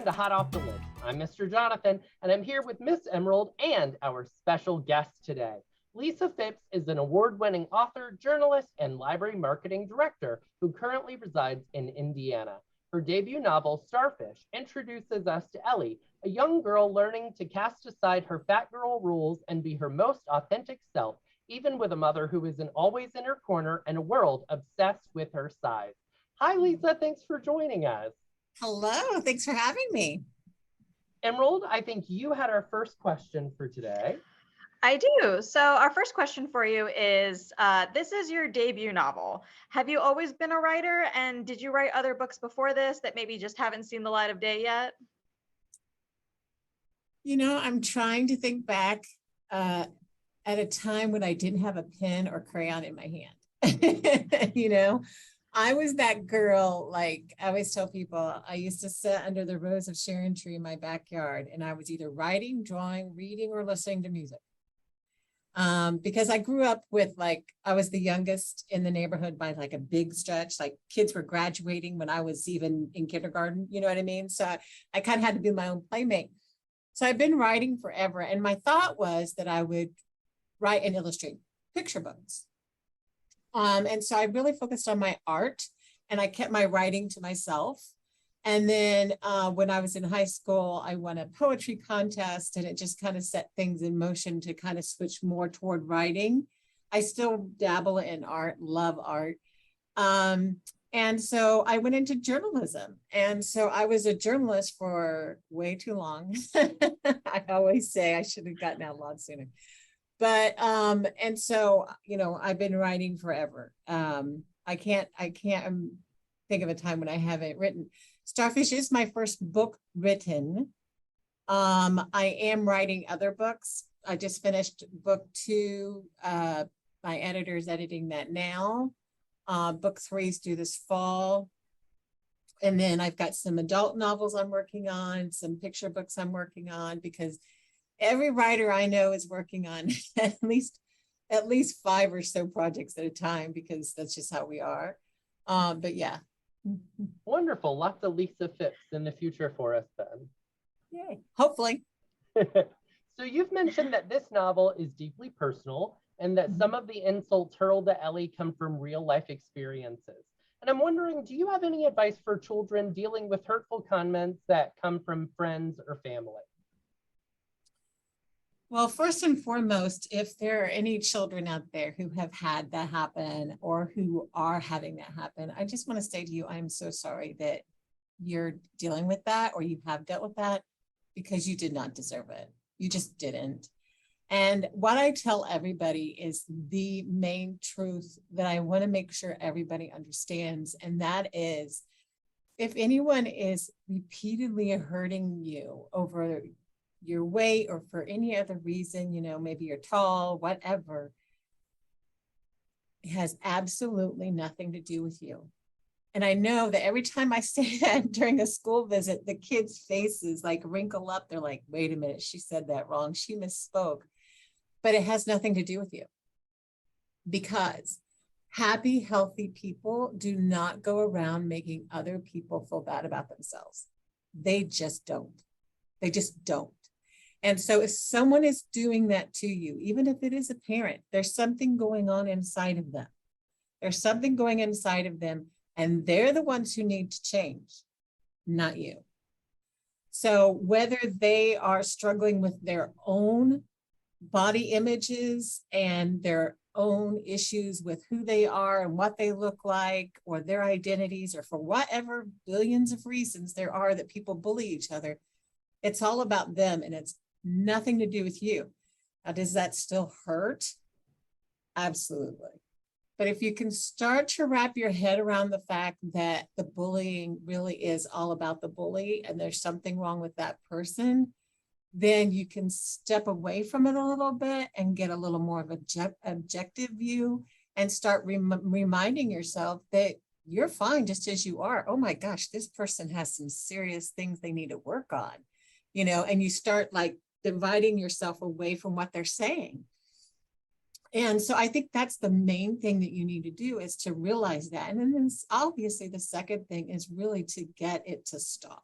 to Hot Off the List. I'm Mr. Jonathan, and I'm here with Miss Emerald and our special guest today. Lisa Fipps is an award-winning author, journalist, and library marketing director who currently resides in Indiana. Her debut novel, Starfish, introduces us to Ellie, a young girl learning to cast aside her fat girl rules and be her most authentic self, even with a mother who isn't always in her corner and a world obsessed with her size. Hi, Lisa. Thanks for joining us. Hello. Thanks for having me. Emerald, I think you had our first question for today. I do. So our first question for you is, this is your debut novel. Have you always been a writer, and did you write other books before this that maybe just haven't seen the light of day yet? You know, I'm trying to think back at a time when I didn't have a pen or crayon in my hand. You know, I was that girl, like I always tell people, I used to sit under the rose of Sharon tree in my backyard, and I was either writing, drawing, reading, or listening to music. Because I grew up with, like, I was the youngest in the neighborhood by like a big stretch. Like, kids were graduating when I was even in kindergarten, you know what I mean? So I kind of had to be my own playmate. So I've been writing forever. And my thought was that I would write and illustrate picture books. And so I really focused on my art, and I kept my writing to myself. And then when I was in high school, I won a poetry contest, and it just kind of set things in motion to kind of switch more toward writing. I still dabble in art, love art. And so I went into journalism. And so I was a journalist for way too long. I always say I should have gotten out a lot sooner. But, and so, you know, I've been writing forever. I can't think of a time when I haven't written. Starfish is my first book written. I am writing other books. I just finished book 2. My editor's editing that now. Book 3 is due this fall. And then I've got some adult novels I'm working on, some picture books I'm working on, because every writer I know is working on at least 5 or so projects at a time, because that's just how we are. But yeah. Wonderful. Lots of Lisa Fipps in the future for us then. Yay. Hopefully. So you've mentioned that this novel is deeply personal, and that some of the insults hurled at Ellie come from real life experiences. And I'm wondering, do you have any advice for children dealing with hurtful comments that come from friends or family? Well, first and foremost, if there are any children out there who have had that happen or who are having that happen, I just want to say to you, I'm so sorry that you're dealing with that, or you have dealt with that, because you did not deserve it. You just didn't. And what I tell everybody is the main truth that I want to make sure everybody understands. And that is, if anyone is repeatedly hurting you over your weight or for any other reason, you know, maybe you're tall, whatever, it has absolutely nothing to do with you. And I know that every time I say that during a school visit, the kids' faces like wrinkle up. They're like, wait a minute, she said that wrong. She misspoke. But it has nothing to do with you, because happy, healthy people do not go around making other people feel bad about themselves. They just don't. They just don't. And so if someone is doing that to you, even if it is a parent, there's something going on inside of them. There's something going inside of them, and they're the ones who need to change, not you. So whether they are struggling with their own body images and their own issues with who they are and what they look like, or their identities, or for whatever billions of reasons there are that people bully each other, it's all about them, and it's nothing to do with you. Now, does that still hurt? Absolutely. But if you can start to wrap your head around the fact that the bullying really is all about the bully, and there's something wrong with that person, then you can step away from it a little bit and get a little more of an objective view, and start reminding yourself that you're fine just as you are. Oh my gosh, this person has some serious things they need to work on, you know, and you start like dividing yourself away from what they're saying. And so I think that's the main thing that you need to do, is to realize that. And then obviously the second thing is really to get it to stop.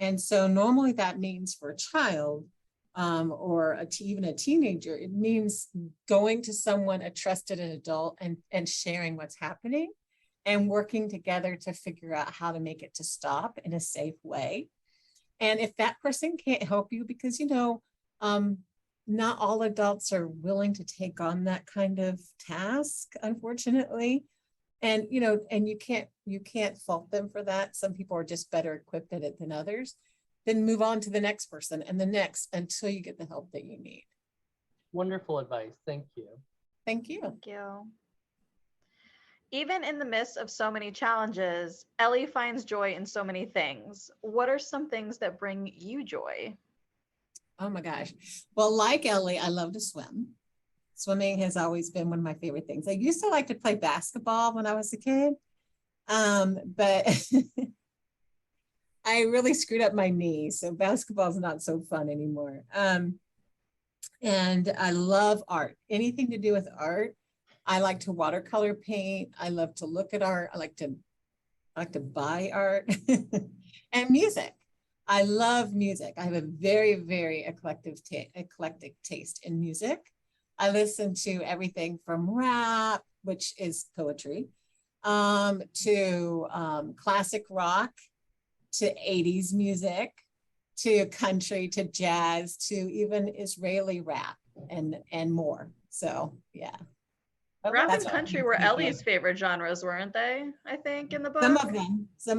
And so normally that means for a child or even a teenager, it means going to someone, a trusted adult, and sharing what's happening and working together to figure out how to make it to stop in a safe way. And if that person can't help you, because, not all adults are willing to take on that kind of task, unfortunately. And, and you can't fault them for that. Some people are just better equipped at it than others. Then move on to the next person and the next until you get the help that you need. Wonderful advice. Thank you. Thank you. Thank you. Even in the midst of so many challenges, Ellie finds joy in so many things. What are some things that bring you joy? Oh my gosh. Well, like Ellie, I love to swim. Swimming has always been one of my favorite things. I used to like to play basketball when I was a kid, but I really screwed up my knee, so basketball is not so fun anymore. And I love art. Anything to do with art. I like to watercolor paint. I love to look at art. I like to buy art and music. I love music. I have a very, very eclectic taste in music. I listen to everything from rap, which is poetry, to classic rock, to 80s music, to country, to jazz, to even Israeli rap and more. So, yeah. Rap and country were Ellie's favorite genres, weren't they? I think in the book. Some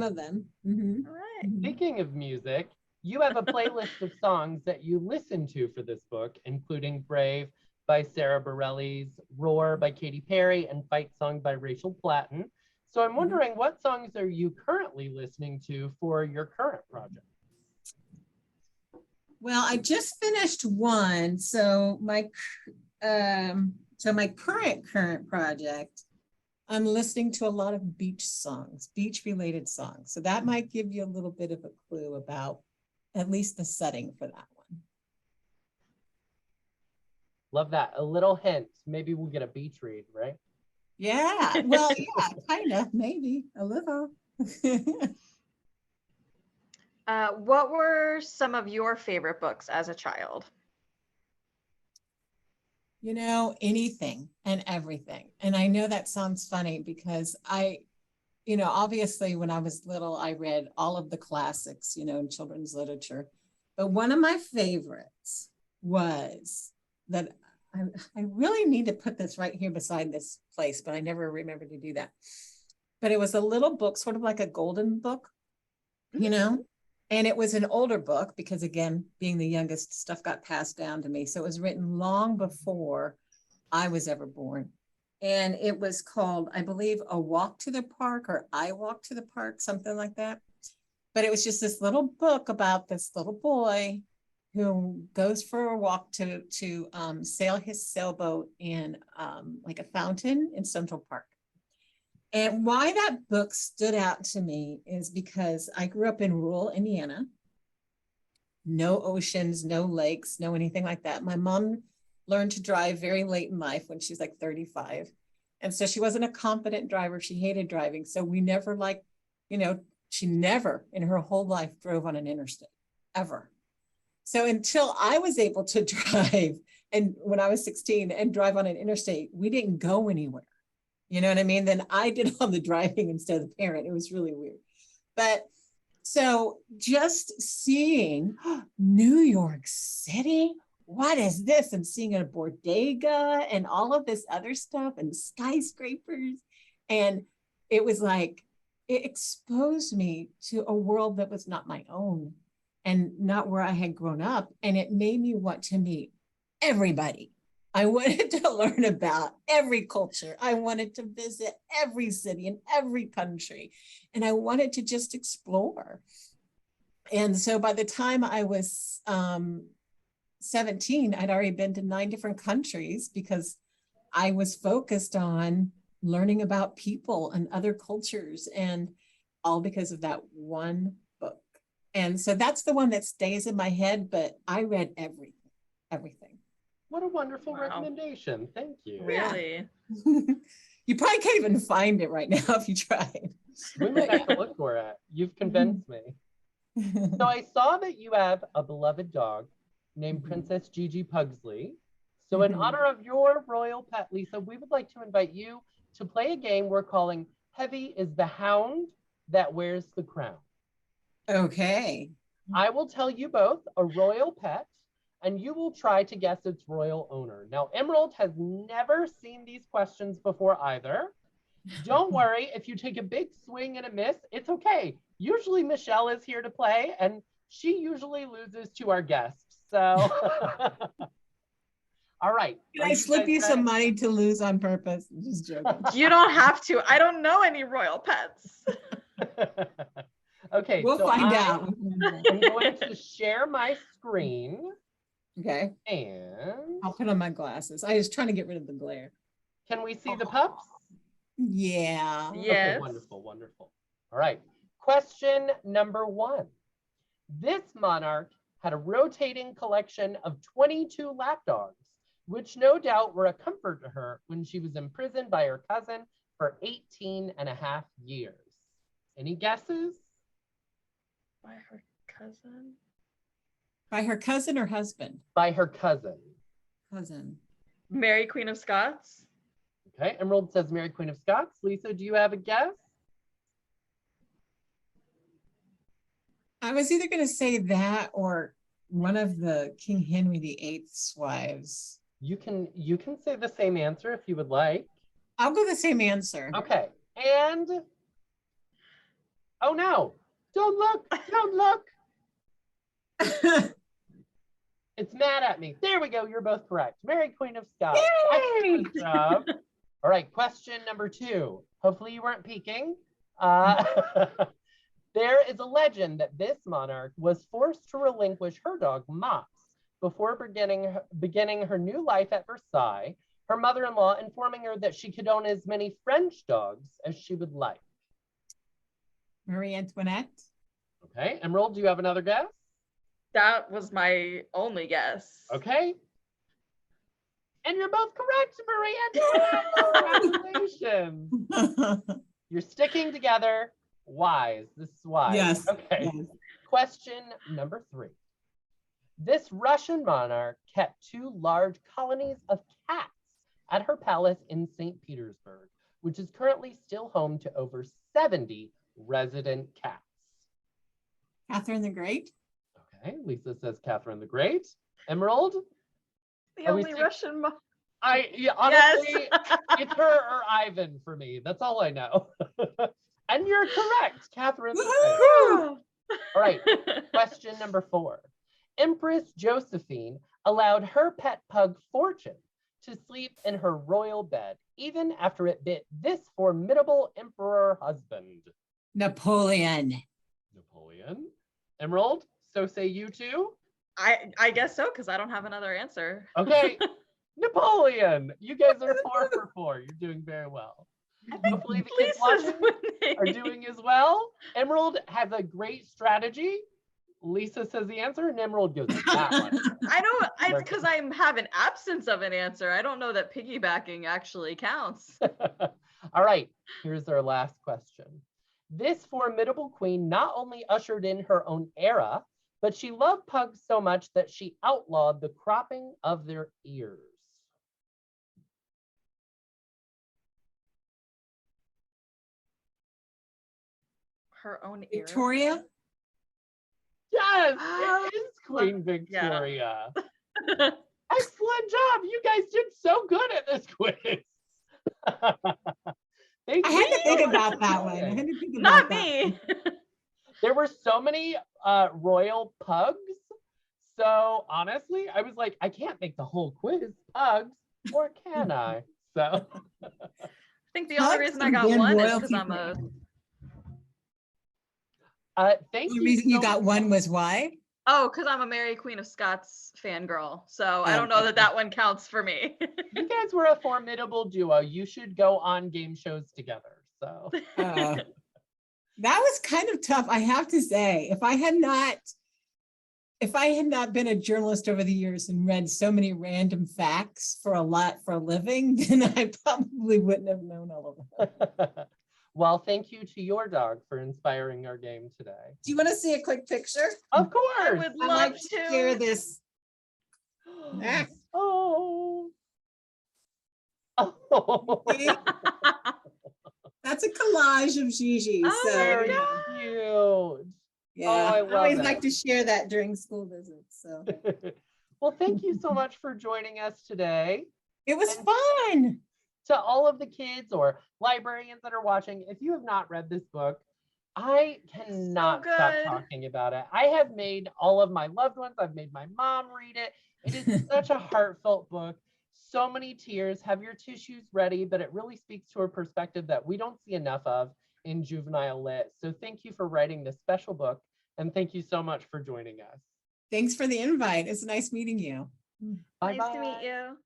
of them. Mm-hmm. All right. Speaking of music, you have a playlist of songs that you listen to for this book, including Brave by Sarah Bareilles, Roar by Katy Perry, and Fight Song by Rachel Platten. So I'm wondering, what songs are you currently listening to for your current project? Well, I just finished one. So my current project, I'm listening to a lot of beach songs, beach related songs. So that might give you a little bit of a clue about at least the setting for that one. Love that. A little hint. Maybe we'll get a beach read, right? Yeah. Well, yeah, kind of, maybe a little. What were some of your favorite books as a child? Anything and everything. And I know that sounds funny because obviously when I was little, I read all of the classics, in children's literature. But one of my favorites was that I really need to put this right here beside this place, but I never remember to do that. But it was a little book, sort of like a golden book, and it was an older book because, again, being the youngest, stuff got passed down to me. So it was written long before I was ever born. And it was called, I believe, A Walk to the Park or I Walk to the Park, something like that. But it was just this little book about this little boy who goes for a walk to sail his sailboat in like a fountain in Central Park. And why that book stood out to me is because I grew up in rural Indiana. No oceans, no lakes, no anything like that. My mom learned to drive very late in life when she was like 35. And so she wasn't a confident driver. She hated driving. So we never she never in her whole life drove on an interstate, ever. So until I was able to drive, and when I was 16 and drive on an interstate, we didn't go anywhere. You know what I mean? Then I did all the driving instead of the parent. It was really weird. But so just seeing New York City, what is this? And seeing a bodega and all of this other stuff and skyscrapers. And it was like, it exposed me to a world that was not my own and not where I had grown up. And it made me want to meet everybody. I wanted to learn about every culture. I wanted to visit every city in every country. And I wanted to just explore. And so by the time I was 17, I'd already been to 9 different countries because I was focused on learning about people and other cultures, and all because of that one book. And so that's the one that stays in my head, but I read everything. What a wonderful recommendation. Thank you. Really? You probably can't even find it right now if you tried. We might have to look for it. You've convinced me. So I saw that you have a beloved dog named Mhm. Princess Gigi Pugsley. So in Mhm. honor of your royal pet, Lisa, we would like to invite you to play a game we're calling Heavy is the Hound That Wears the Crown. Okay. I will tell you both a royal pet, and you will try to guess its royal owner. Now, Emerald has never seen these questions before either. Don't worry, if you take a big swing and a miss, it's okay. Usually Michelle is here to play, and she usually loses to our guests. So, all right. Can I slip you some money to lose on purpose? I'm just joking. You don't have to. I don't know any royal pets. Okay, We'll so find out. I'm going to share my screen. Okay. And I'll put on my glasses. I was trying to get rid of the glare. can we see the pups? Yeah. Yes. Okay, wonderful, wonderful. All right. Question number 1. This monarch had a rotating collection of 22 lapdogs, which no doubt were a comfort to her when she was imprisoned by her cousin for 18 and a half years. Any guesses? By her cousin. By her cousin or husband? By her cousin. Cousin. Mary, Queen of Scots. Okay, Emerald says Mary, Queen of Scots. Lisa, do you have a guess? I was either going to say that or one of the King Henry VIII's wives. You can say the same answer if you would like. I'll go the same answer. Okay, and oh no, don't look, don't look. It's mad at me. There we go, you're both correct. Mary, Queen of Scots. Yay! Excellent job. All right, question number 2. Hopefully you weren't peeking. There is a legend that this monarch was forced to relinquish her dog, Mops, before beginning her new life at Versailles, her mother-in-law informing her that she could own as many French dogs as she would like. Marie Antoinette. Okay, Emerald, do you have another guess? That was my only guess. Okay. And you're both correct, Marie Antoinette. Congratulations. You're sticking together. Wise. This is wise. Yes. Okay. Yes. Question number 3. This Russian monarch kept 2 large colonies of cats at her palace in St. Petersburg, which is currently still home to over 70 resident cats. Catherine the Great. Okay, Lisa says Catherine the Great. Emerald? The Are we only stick- Russian. Honestly, it's her or Ivan for me. That's all I know. And you're correct, Catherine the Great. Woo! All right, question number 4. Empress Josephine allowed her pet pug Fortune to sleep in her royal bed, even after it bit this formidable emperor husband. Napoleon. Napoleon. Emerald, so say you too? I guess so, because I don't have another answer. Okay, Napoleon. You guys are 4 for 4. You're doing very well. Hopefully the kids Lisa's watching are winning. doing as well. Emerald has a great strategy. Lisa says the answer, and Emerald goes that one. I don't. It's because I have an absence of an answer. I don't know that piggybacking actually counts. All right, here's our last question. This formidable queen not only ushered in her own era, but she loved pugs so much that she outlawed the cropping of their ears. Her own era. Victoria. Yes, Oh, it is Queen yeah. Victoria. Excellent job. You guys did so good at this quiz. Thank I had you to think so about much that for one. I playing. had to think about Not that me. There were so many royal pugs. So honestly, I was like, I can't make the whole quiz pugs, or can I? So I think the only Pugs reason I have got been one is royalty because I'm a. thank The you. reason you so got one was why? Oh, because I'm a Mary Queen of Scots fangirl. So I don't know that that one counts for me. You guys were a formidable duo. You should go on game shows together. So That was kind of tough, I have to say. If I had not been a journalist over the years and read so many random facts for a living, then I probably wouldn't have known all of them. Well, thank you to your dog for inspiring our game today. Do you want to see a quick picture? Of I course. would I love like to share to. this. Ah. Oh. Oh. See? That's a collage of Gigi. Oh So my Very God. cute. yeah, I I love always it. like to share that during school visits. So Well, thank you so much for joining us today. it was And fun. to all of the kids or librarians that are watching, if you have not read this book, I cannot stop good. talking about it. I have made all of my loved ones, I've made my mom read it. It is such a heartfelt book. So many tears. Have your tissues ready, but it really speaks to a perspective that we don't see enough of in juvenile lit. So thank you for writing this special book, and thank you so much for joining us. Thanks for the invite. It's nice meeting you. Bye-bye. Nice to meet you.